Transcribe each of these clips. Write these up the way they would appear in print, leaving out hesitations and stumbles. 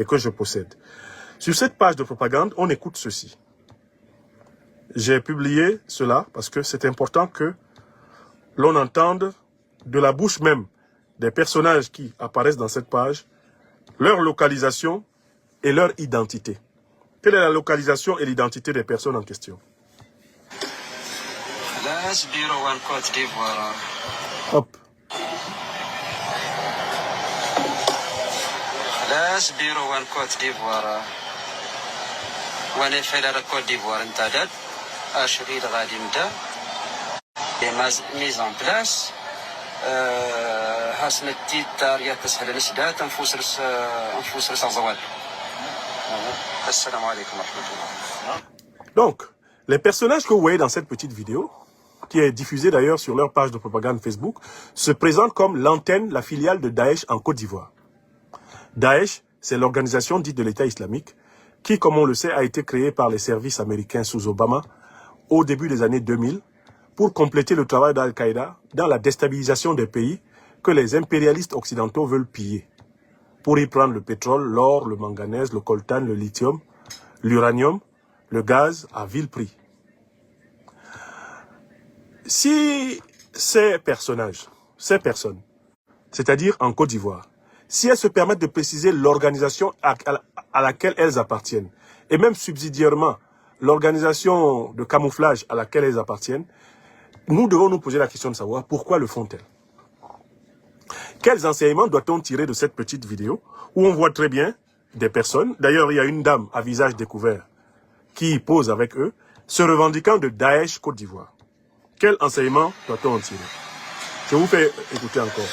et que je possède. Sur cette page de propagande, on écoute ceci. J'ai publié cela parce que c'est important que l'on entende de la bouche même des personnages qui apparaissent dans cette page, leur localisation et leur identité. Quelle est la localisation et l'identité des personnes en question? Hop. mise en place حسن التيتار تسهل الاسداد انفوس الزوال السلام عليكم ورحمه الله. Donc, les personnages que vous voyez dans cette petite vidéo, qui est diffusée d'ailleurs sur leur page de propagande Facebook, se présentent comme l'antenne, la filiale de Daesh en Côte d'Ivoire. Daesh, c'est l'organisation dite de l'État islamique, qui, comme on le sait, a été créée par les services américains sous Obama au début des années 2000, pour compléter le travail d'Al-Qaïda dans la déstabilisation des pays que les impérialistes occidentaux veulent piller, pour y prendre le pétrole, l'or, le manganèse, le coltan, le lithium, l'uranium, le gaz à vil prix. Si ces personnages, ces personnes, c'est-à-dire en Côte d'Ivoire, si elles se permettent de préciser l'organisation à laquelle elles appartiennent, et même subsidiairement l'organisation de camouflage à laquelle elles appartiennent, nous devons nous poser la question de savoir pourquoi le font-elles. Quels enseignements doit-on tirer de cette petite vidéo où on voit très bien des personnes, d'ailleurs il y a une dame à visage découvert qui pose avec eux, se revendiquant de Daesh Côte d'Ivoire. Quel enseignement doit-on en tirer? Je vous fais écouter encore.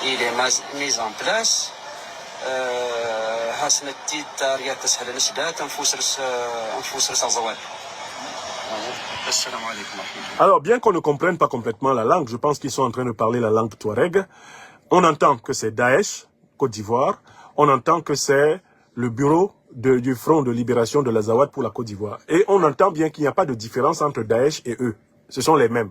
Il est mis en place حسن التيتار تسهل الاسداد انفوس الزوال. Alors, bien qu'on ne comprenne pas complètement la langue, je pense qu'ils sont en train de parler la langue touareg. On entend que c'est Daesh, Côte d'Ivoire. On entend que c'est le bureau du Front de libération de l'Azawad pour la Côte d'Ivoire. Et on entend bien qu'il n'y a pas de différence entre Daesh et eux. Ce sont les mêmes.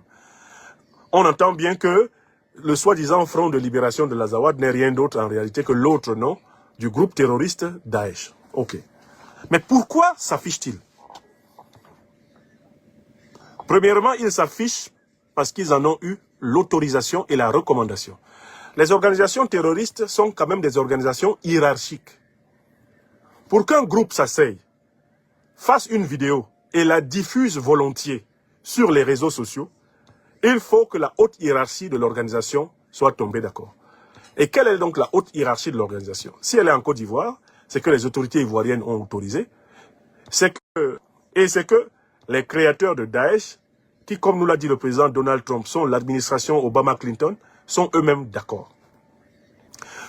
On entend bien que le soi-disant Front de libération de l'Azawad n'est rien d'autre en réalité que l'autre nom du groupe terroriste Daesh. Ok. Mais pourquoi s'affiche-t-il? Premièrement, ils s'affichent parce qu'ils en ont eu l'autorisation et la recommandation. Les organisations terroristes sont quand même des organisations hiérarchiques. Pour qu'un groupe s'asseye, fasse une vidéo et la diffuse volontiers sur les réseaux sociaux, il faut que la haute hiérarchie de l'organisation soit tombée d'accord. Et quelle est donc la haute hiérarchie de l'organisation? Si elle est en Côte d'Ivoire, c'est que les autorités ivoiriennes ont autorisé. C'est que les créateurs de Daesh, qui, comme nous l'a dit le président Donald Trump, sont l'administration Obama-Clinton, sont eux-mêmes d'accord.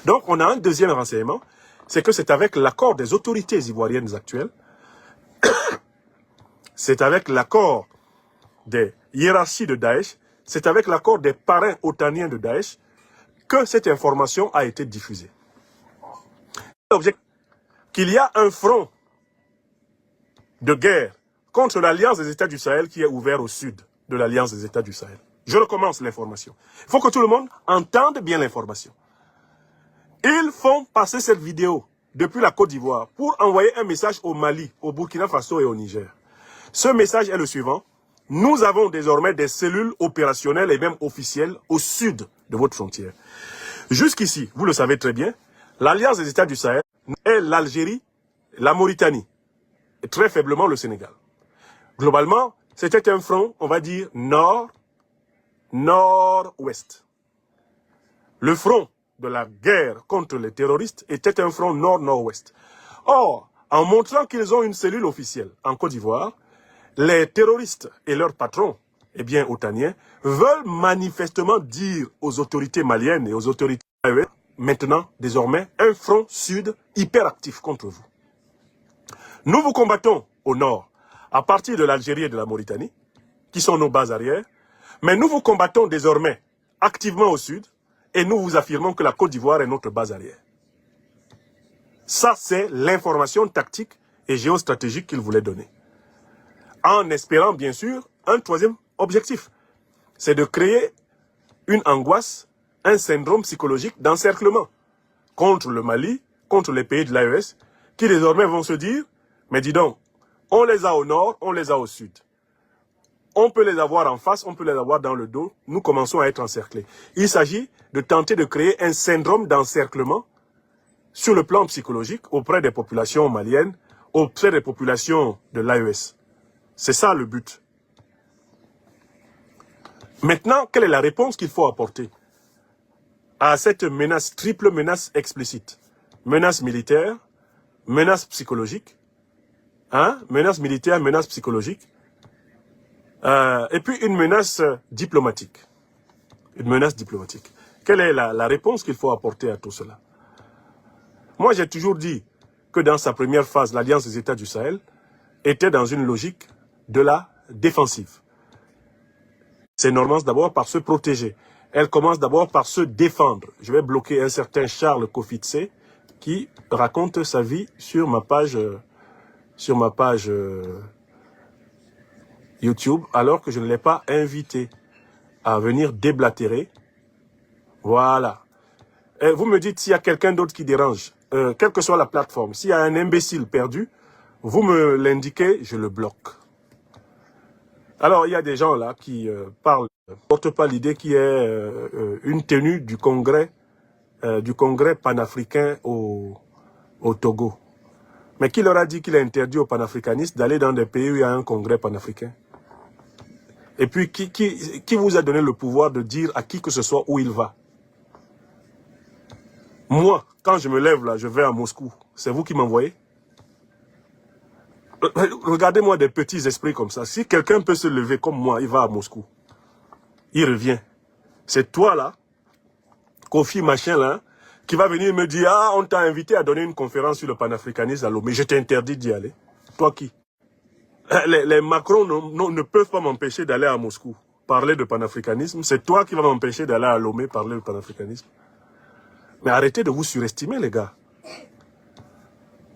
Donc, on a un deuxième renseignement, c'est que c'est avec l'accord des autorités ivoiriennes actuelles, c'est avec l'accord des hiérarchies de Daesh, c'est avec l'accord des parrains otaniens de Daesh que cette information a été diffusée. L'objectif, qu'il y a un front de guerre contre l'Alliance des États du Sahel qui est ouvert au sud de l'Alliance des États du Sahel. Je recommence l'information. Il faut que tout le monde entende bien l'information. Ils font passer cette vidéo depuis la Côte d'Ivoire pour envoyer un message au Mali, au Burkina Faso et au Niger. Ce message est le suivant. Nous avons désormais des cellules opérationnelles et même officielles au sud de votre frontière. Jusqu'ici, vous le savez très bien, l'Alliance des États du Sahel est l'Algérie, la Mauritanie et très faiblement le Sénégal. Globalement, c'était un front, on va dire, nord-ouest. Le front de la guerre contre les terroristes était un front nord-nord-ouest. Or, en montrant qu'ils ont une cellule officielle en Côte d'Ivoire, les terroristes et leurs patrons, eh bien, otaniens, veulent manifestement dire aux autorités maliennes et aux autorités maintenant, désormais, un front sud hyperactif contre vous. Nous vous combattons au nord, à partir de l'Algérie et de la Mauritanie, qui sont nos bases arrières, mais nous vous combattons désormais activement au sud, et nous vous affirmons que la Côte d'Ivoire est notre base arrière. Ça, c'est l'information tactique et géostratégique qu'il voulait donner. En espérant, bien sûr, un troisième objectif. C'est de créer une angoisse, un syndrome psychologique d'encerclement contre le Mali, contre les pays de l'AES, qui désormais vont se dire, mais dis donc, on les a au nord, on les a au sud. On peut les avoir en face, on peut les avoir dans le dos, nous commençons à être encerclés. Il s'agit de tenter de créer un syndrome d'encerclement sur le plan psychologique auprès des populations maliennes, auprès des populations de l'AES. C'est ça le but. Maintenant, quelle est la réponse qu'il faut apporter à cette menace, triple menace explicite? Menace militaire, menace psychologique, menace militaire, menace psychologique, et puis une menace diplomatique. Une menace diplomatique. Quelle est la réponse qu'il faut apporter à tout cela? Moi, j'ai toujours dit que dans sa première phase, l'Alliance des États du Sahel était dans une logique de la défensive. C'est normal d'abord par se protéger. Elle commence d'abord par se défendre. Je vais bloquer un certain Charles Kofitse qui raconte sa vie sur ma page YouTube, alors que je ne l'ai pas invité à venir déblatérer. Voilà. Et vous me dites s'il y a quelqu'un d'autre qui dérange, quelle que soit la plateforme, s'il y a un imbécile perdu, vous me l'indiquez, je le bloque. Alors, il y a des gens là qui parlent, ne portent pas l'idée qu'il y ait une tenue du congrès panafricain au Togo. Mais qui leur a dit qu'il est interdit aux panafricanistes d'aller dans des pays où il y a un congrès panafricain? Et puis, qui vous a donné le pouvoir de dire à qui que ce soit où il va? Moi, quand je me lève là, je vais à Moscou. C'est vous qui m'envoyez? Regardez-moi des petits esprits comme ça. Si quelqu'un peut se lever comme moi, il va à Moscou. Il revient. C'est toi là, Kofi machin là, qui va venir me dire, ah, on t'a invité à donner une conférence sur le panafricanisme à l'eau, mais je t'interdis d'y aller. Toi qui? Les Macron ne peuvent pas m'empêcher d'aller à Moscou parler de panafricanisme. C'est toi qui vas m'empêcher d'aller à Lomé parler de panafricanisme. Mais arrêtez de vous surestimer, les gars.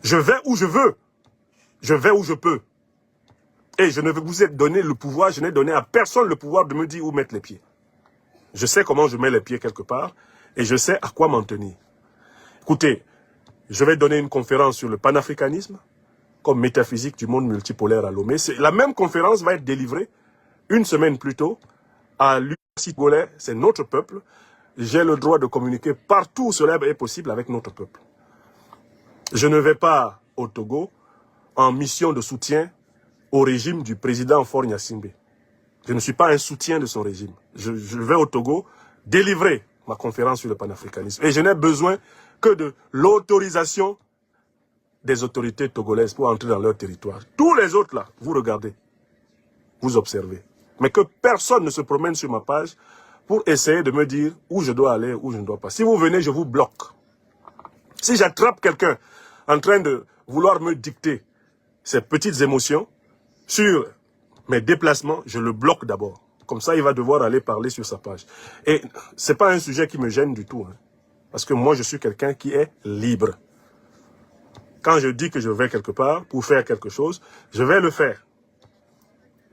Je vais où je veux. Je vais où je peux. Et je ne vous ai donné le pouvoir, je n'ai donné à personne le pouvoir de me dire où mettre les pieds. Je sais comment je mets les pieds quelque part et je sais à quoi m'en tenir. Écoutez, je vais donner une conférence sur le panafricanisme comme métaphysique du monde multipolaire à Lomé. La même conférence va être délivrée une semaine plus tôt à l'Université Togolais. C'est notre peuple. J'ai le droit de communiquer partout où cela est possible avec notre peuple. Je ne vais pas au Togo en mission de soutien au régime du président Faure Gnassingbé. Je ne suis pas un soutien de son régime. Je vais au Togo délivrer ma conférence sur le panafricanisme. Et je n'ai besoin que de l'autorisation des autorités togolaises pour entrer dans leur territoire. Tous les autres là, vous regardez, vous observez. Mais que personne ne se promène sur ma page pour essayer de me dire où je dois aller, où je ne dois pas. Si vous venez, je vous bloque. Si j'attrape quelqu'un en train de vouloir me dicter ces petites émotions sur mes déplacements, je le bloque d'abord. Comme ça, il va devoir aller parler sur sa page. Et ce n'est pas un sujet qui me gêne du tout. Parce que moi, je suis quelqu'un qui est libre. Quand je dis que je vais quelque part pour faire quelque chose, je vais le faire.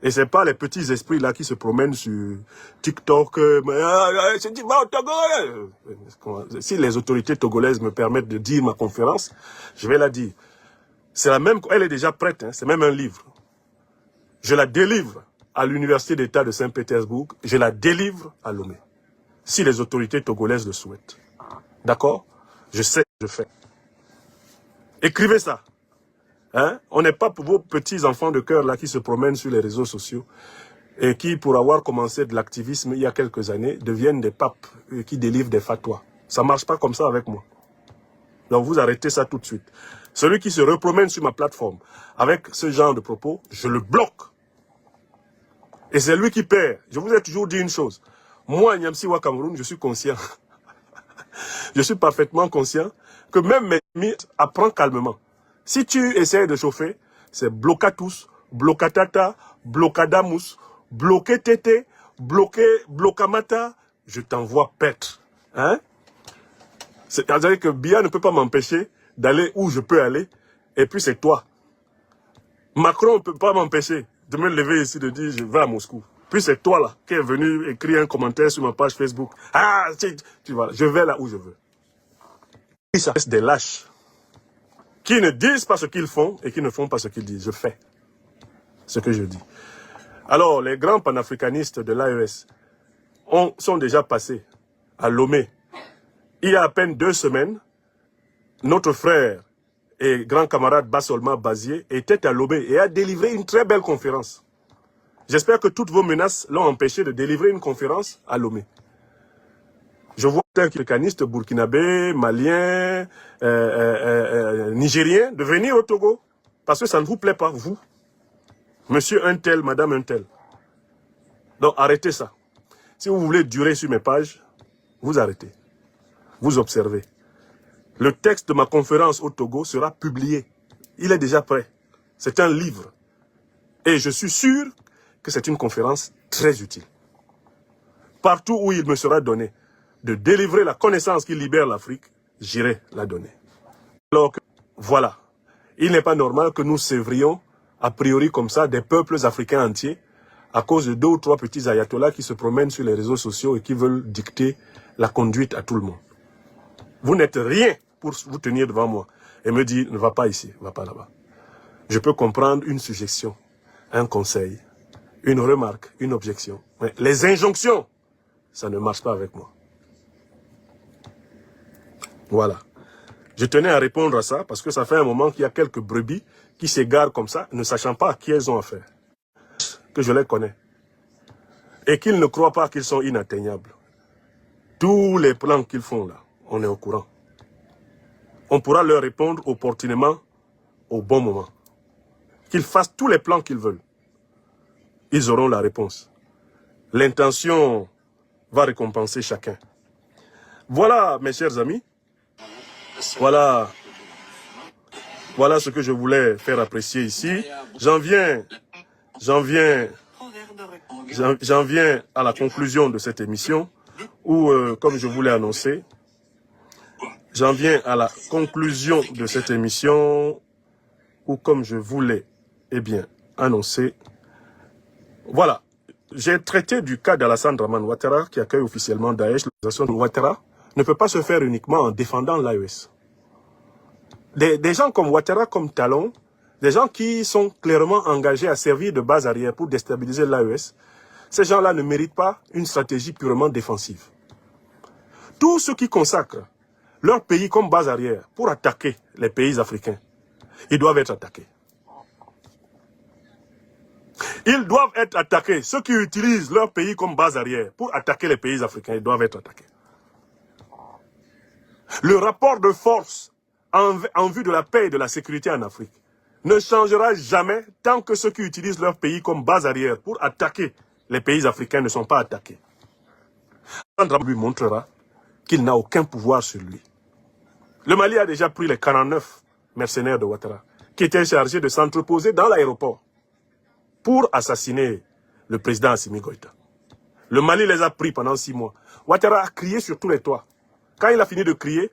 Et ce n'est pas les petits esprits là qui se promènent sur TikTok. Si les autorités togolaises me permettent de dire ma conférence, je vais la dire. C'est la même, elle est déjà prête, c'est même un livre. Je la délivre à l'Université d'État de Saint-Pétersbourg, je la délivre à Lomé. Si les autorités togolaises le souhaitent. D'accord? Je sais ce que je fais. Écrivez ça. On n'est pas pour vos petits enfants de cœur là qui se promènent sur les réseaux sociaux et qui, pour avoir commencé de l'activisme il y a quelques années, deviennent des papes qui délivrent des fatwas. Ça ne marche pas comme ça avec moi. Donc vous arrêtez ça tout de suite. Celui qui se repromène sur ma plateforme avec ce genre de propos, je le bloque. Et c'est lui qui perd. Je vous ai toujours dit une chose. Moi, Nyamsiwa Cameroun, je suis conscient. Je suis parfaitement conscient que même mes mythes apprennent calmement. Si tu essaies de chauffer, c'est blocatus, blocatata, blocadamus, bloqué tété, bloqué blocamata, je t'envoie pète. C'est-à-dire que Bia ne peut pas m'empêcher d'aller où je peux aller, et puis c'est toi. Macron ne peut pas m'empêcher de me lever ici de dire je vais à Moscou. Puis c'est toi là qui est venu écrire un commentaire sur ma page Facebook. Ah, tu vois, je vais là où je veux. Ça reste des lâches qui ne disent pas ce qu'ils font et qui ne font pas ce qu'ils disent. Je fais ce que je dis. Alors, les grands panafricanistes de l'AES sont déjà passés à Lomé. Il y a à peine 2 semaines, notre frère et grand camarade Bassolma Bazier était à Lomé et a délivré une très belle conférence. J'espère que toutes vos menaces l'ont empêché de délivrer une conférence à Lomé. Je vois un africaniste burkinabé, malien, nigérien de venir au Togo parce que ça ne vous plaît pas, vous. Monsieur un tel, madame un tel. Donc arrêtez ça. Si vous voulez durer sur mes pages, vous arrêtez. Vous observez. Le texte de ma conférence au Togo sera publié. Il est déjà prêt. C'est un livre. Et je suis sûr que c'est une conférence très utile. Partout où il me sera donné de délivrer la connaissance qui libère l'Afrique, j'irai la donner. Alors que, voilà. Il n'est pas normal que nous sévrions, a priori comme ça, des peuples africains entiers à cause de 2 ou 3 petits ayatollahs qui se promènent sur les réseaux sociaux et qui veulent dicter la conduite à tout le monde. Vous n'êtes rien pour vous tenir devant moi et me dire, ne va pas ici, ne va pas là-bas. Je peux comprendre une suggestion, un conseil, une remarque, une objection. Mais les injonctions, ça ne marche pas avec moi. Voilà. Je tenais à répondre à ça parce que ça fait un moment qu'il y a quelques brebis qui s'égarent comme ça, ne sachant pas à qui elles ont affaire. Que je les connais. Et qu'ils ne croient pas qu'ils sont inatteignables. Tous les plans qu'ils font là, on est au courant. On pourra leur répondre opportunément au bon moment. Qu'ils fassent tous les plans qu'ils veulent. Ils auront la réponse. L'intention va récompenser chacun. Voilà, mes chers amis. Voilà ce que je voulais faire apprécier ici. J'en viens à la conclusion de cette émission où, comme je vous l'ai annoncé, annoncé, voilà, j'ai traité du cas d'Alassane Draman Ouattara qui accueille officiellement Daesh. L'organisation de Ouattara ne peut pas se faire uniquement en défendant l'AES. Des gens comme Ouattara, comme Talon, des gens qui sont clairement engagés à servir de base arrière pour déstabiliser l'AES, ces gens-là ne méritent pas une stratégie purement défensive. Tous ceux qui consacrent leur pays comme base arrière pour attaquer les pays africains, ils doivent être attaqués. Ils doivent être attaqués. Ceux qui utilisent leur pays comme base arrière pour attaquer les pays africains, ils doivent être attaqués. Le rapport de force en vue de la paix et de la sécurité en Afrique ne changera jamais tant que ceux qui utilisent leur pays comme base arrière pour attaquer les pays africains ne sont pas attaqués. Sandra lui montrera qu'il n'a aucun pouvoir sur lui. Le Mali a déjà pris les 49 mercenaires de Ouattara qui étaient chargés de s'entreposer dans l'aéroport pour assassiner le président Assimi Goïta. Le Mali les a pris pendant 6 mois. Ouattara a crié sur tous les toits. Quand il a fini de crier,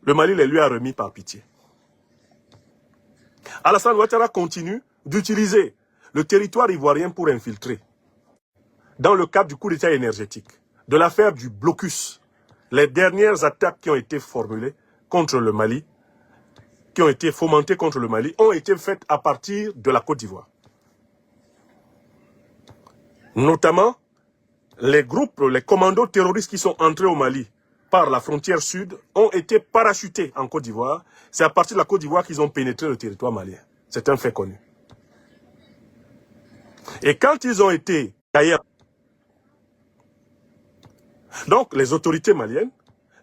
le Mali les lui a remis par pitié. Alassane Ouattara continue d'utiliser le territoire ivoirien pour infiltrer. Dans le cadre du coup d'État énergétique, de l'affaire du blocus, les dernières attaques qui ont été formulées contre le Mali, qui ont été fomentées contre le Mali, ont été faites à partir de la Côte d'Ivoire. Notamment, les groupes, les commandos terroristes qui sont entrés au Mali par la frontière sud ont été parachutés en Côte d'Ivoire. C'est à partir de la Côte d'Ivoire qu'ils ont pénétré le territoire malien. C'est un fait connu. Et quand ils ont été ailleurs, donc les autorités maliennes,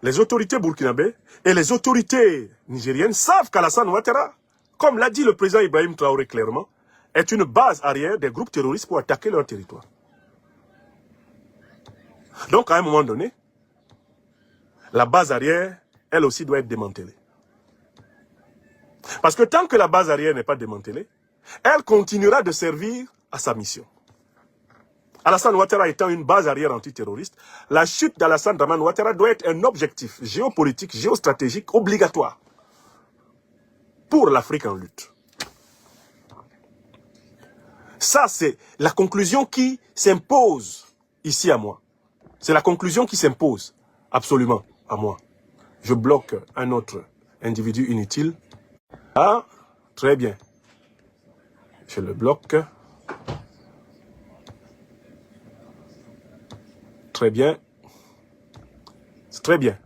les autorités burkinabées et les autorités nigériennes savent qu'Alassane Ouattara, comme l'a dit le président Ibrahim Traoré clairement, est une base arrière des groupes terroristes pour attaquer leur territoire. Donc à un moment donné, la base arrière, elle aussi doit être démantelée. Parce que tant que la base arrière n'est pas démantelée, elle continuera de servir à sa mission. Alassane Ouattara étant une base arrière antiterroriste, la chute d'Alassane Draman Ouattara doit être un objectif géopolitique, géostratégique obligatoire pour l'Afrique en lutte. Ça, c'est la conclusion qui s'impose ici à moi. C'est la conclusion qui s'impose absolument à moi. Je bloque un autre individu inutile. Ah, très bien. Je le bloque. Très bien. C'est très bien.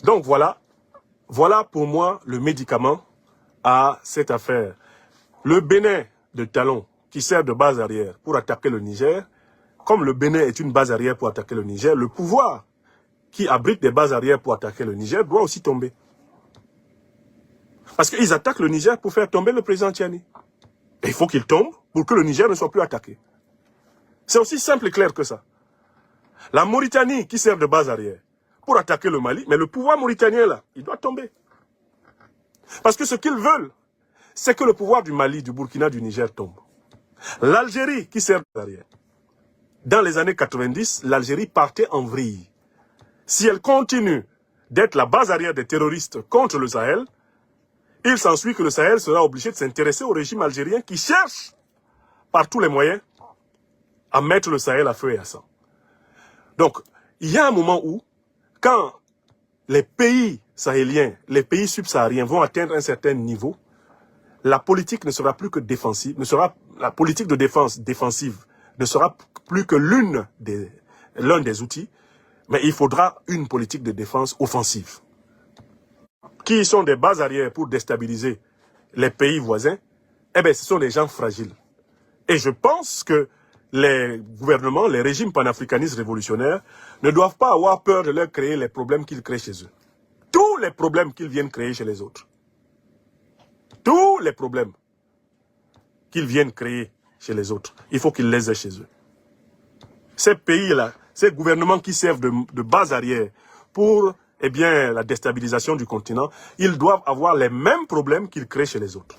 Donc voilà. Voilà pour moi le médicament à cette affaire. Le Bénin de Talon qui sert de base arrière pour attaquer le Niger, comme le Bénin est une base arrière pour attaquer le Niger, le pouvoir qui abrite des bases arrière pour attaquer le Niger doit aussi tomber. Parce qu'ils attaquent le Niger pour faire tomber le président Tiani. Et il faut qu'il tombe pour que le Niger ne soit plus attaqué. C'est aussi simple et clair que ça. La Mauritanie qui sert de base arrière pour attaquer le Mali, mais le pouvoir mauritanien là, il doit tomber. Parce que ce qu'ils veulent, c'est que le pouvoir du Mali, du Burkina, du Niger tombe. L'Algérie qui sert de base arrière. Dans les années 90, l'Algérie partait en vrille. Si elle continue d'être la base arrière des terroristes contre le Sahel, il s'ensuit que le Sahel sera obligé de s'intéresser au régime algérien qui cherche par tous les moyens à mettre le Sahel à feu et à sang. Donc, il y a un moment où, quand les pays sahéliens, les pays subsahariens vont atteindre un certain niveau, la politique ne sera plus que défensive, la politique de défense défensive ne sera plus que l'un des outils, mais il faudra une politique de défense offensive. Qui sont des bases arrières pour déstabiliser les pays voisins, eh bien, ce sont des gens fragiles. Et je pense que les gouvernements, les régimes panafricanistes révolutionnaires ne doivent pas avoir peur de leur créer les problèmes qu'ils créent chez eux. Tous les problèmes qu'ils viennent créer chez les autres. Tous les problèmes qu'ils viennent créer chez les autres, il faut qu'ils les aient chez eux. Ces pays-là, ces gouvernements qui servent de base arrière pour la déstabilisation du continent, ils doivent avoir les mêmes problèmes qu'ils créent chez les autres.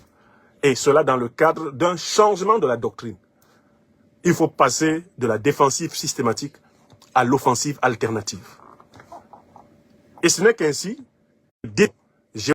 Et cela dans le cadre d'un changement de la doctrine. Il faut passer de la défensive systématique à l'offensive alternative. Et ce n'est qu'ainsi